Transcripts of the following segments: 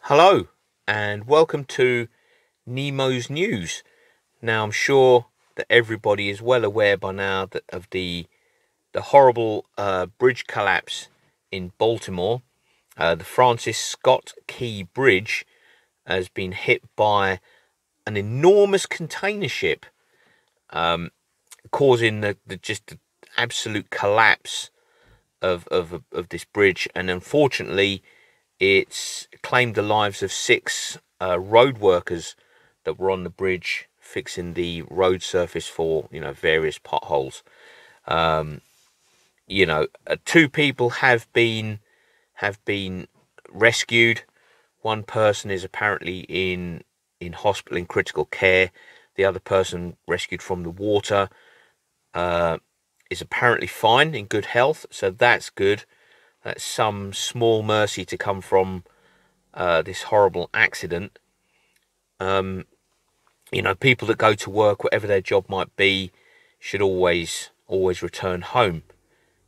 Hello and welcome to Nemo's News. Now, I'm sure that everybody is well aware by now of the horrible bridge collapse in Baltimore. The Francis Scott Key Bridge has been hit by an enormous container ship, causing the absolute collapse of this bridge, and unfortunately it's claimed the lives of six road workers that were on the bridge fixing the road surface for various potholes. Two people have been rescued. One person is apparently in hospital in critical care. The other person, rescued from the water, is apparently fine, in good health, so that's good. That's some small mercy to come from this horrible accident. People that go to work, whatever their job might be, should always return home.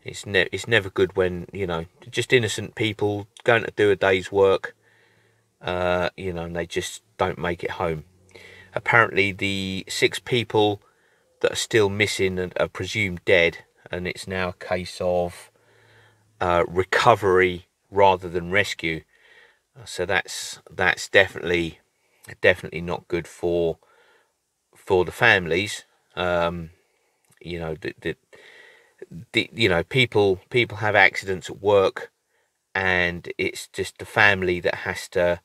It's never good when just innocent people going to do a day's work, and they just don't make it home. Apparently, the six people that are still missing are presumed dead, and it's now a case of recovery rather than rescue. So that's definitely not good for the families. People have accidents at work, and it's just the family that has to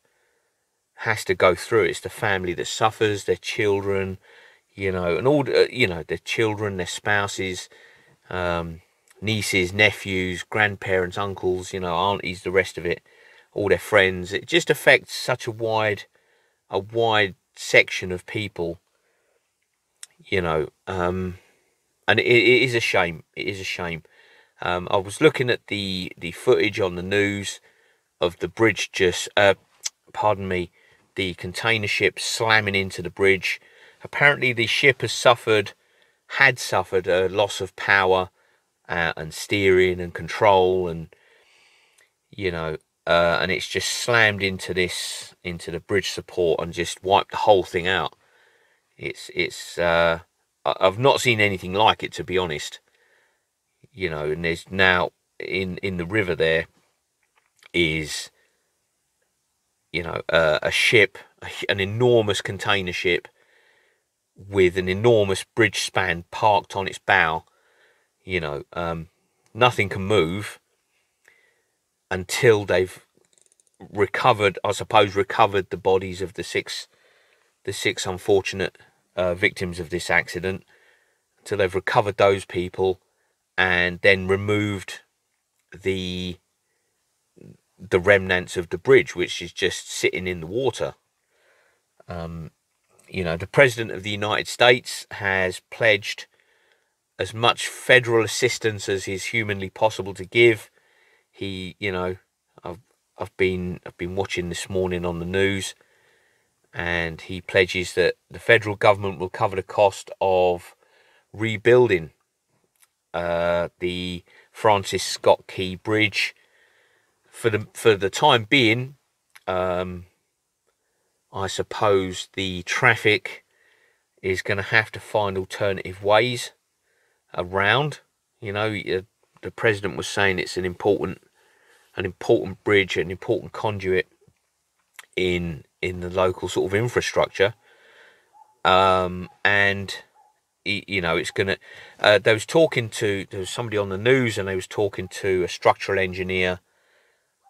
go through it. It's the family that suffers, their children, and all their children, their spouses, nieces, nephews, grandparents, uncles, aunties, the rest of it, all their friends. It just affects such a wide section of people, and it is a shame. It is a shame. I was looking at the footage on the news of the bridge the container ship slamming into the bridge. Apparently the ship had suffered a loss of power and steering and control, and and it's just slammed into the bridge support and just wiped the whole thing out. I've not seen anything like it, to be honest. And there's now in the river there is a ship, an enormous container ship with an enormous bridge span parked on its bow. Nothing can move until they've recovered the bodies of the six unfortunate victims of this accident, until they've recovered those people and then removed the remnants of the bridge, which is just sitting in the water. The President of the United States has pledged as much federal assistance as is humanly possible to give. I've been watching this morning on the news, and he pledges that the federal government will cover the cost of rebuilding the Francis Scott Key Bridge for the time being. I suppose the traffic is going to have to find alternative ways around. The president was saying it's an important bridge, an important conduit in the local sort of infrastructure, and it's gonna. There was somebody on the news, and they was talking to a structural engineer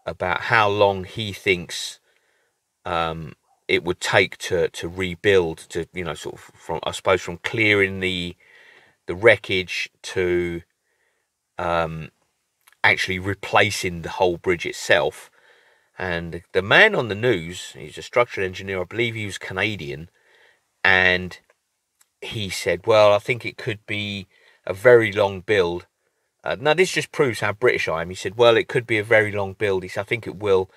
about how long he thinks it would take to rebuild, to sort of from clearing the wreckage to actually replacing the whole bridge itself. And the man on the news, he's a structural engineer, I believe he was Canadian, and he said, well, I think it could be a very long build. Now, this just proves how British I am. He said, well, it could be a very long build. He said, I think it will.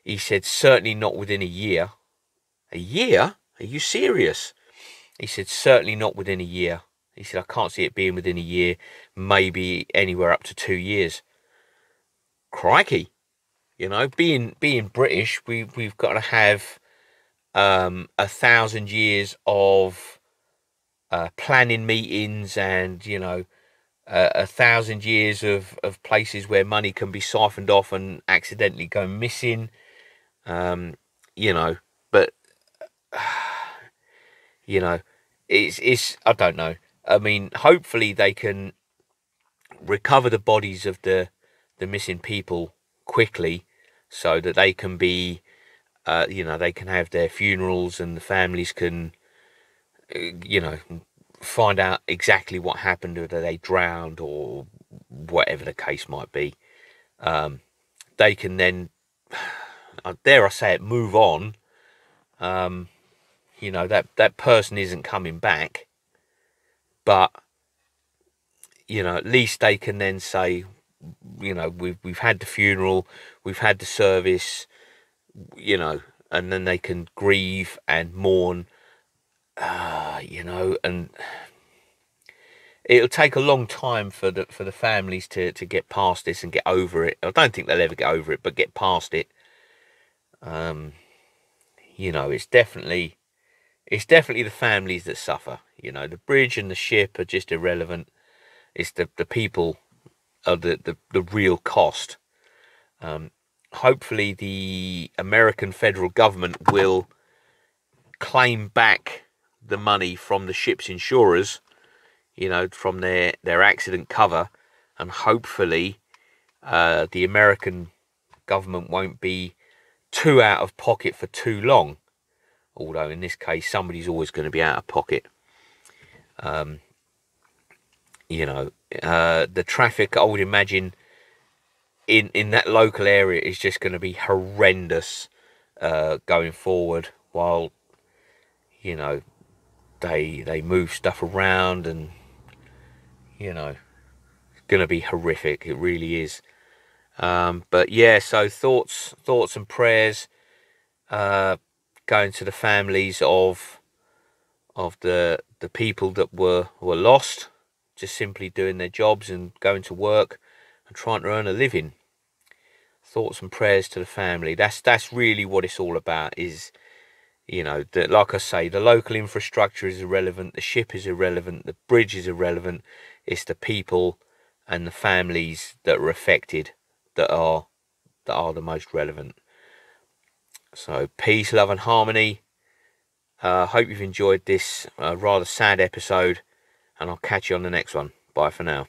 He said, certainly not within a year. A year? Are you serious? He said, certainly not within a year. He said, I can't see it being within a year, maybe anywhere up to 2 years. Crikey. You know, being British, we've got to have 1,000 years of planning meetings, and 1,000 years of places where money can be siphoned off and accidentally go missing. Um, you know, but you know, it's I don't know. I mean, hopefully they can recover the bodies of the missing people quickly, so that they can be, they can have their funerals, and the families can, find out exactly what happened, whether they drowned or whatever the case might be. They can then, dare I say it, move on. That person isn't coming back, but at least they can then say, we've had the funeral, we've had the service, and then they can grieve and mourn, and it'll take a long time for the families to get past this and get over it. I don't think they'll ever get over it, but get past it. It's definitely the families that suffer. The bridge and the ship are just irrelevant. It's the people are the real cost. Hopefully the American federal government will claim back the money from the ship's insurers, from their accident cover, and hopefully the American government won't be too out of pocket for too long. Although in this case, somebody's always going to be out of pocket. The traffic, I would imagine, in that local area is just going to be horrendous going forward, while they move stuff around, and it's going to be horrific. It really is. But yeah, so thoughts and prayers going to the families of the people that were lost, just simply doing their jobs and going to work and trying to earn a living. Thoughts and prayers to the family. That's really what it's all about. Is like I say, the local infrastructure is irrelevant, the ship is irrelevant, the bridge is irrelevant. It's the people and the families that are affected that are the most relevant. So peace, love and harmony. Hope you've enjoyed this rather sad episode, and I'll catch you on the next one. Bye for now.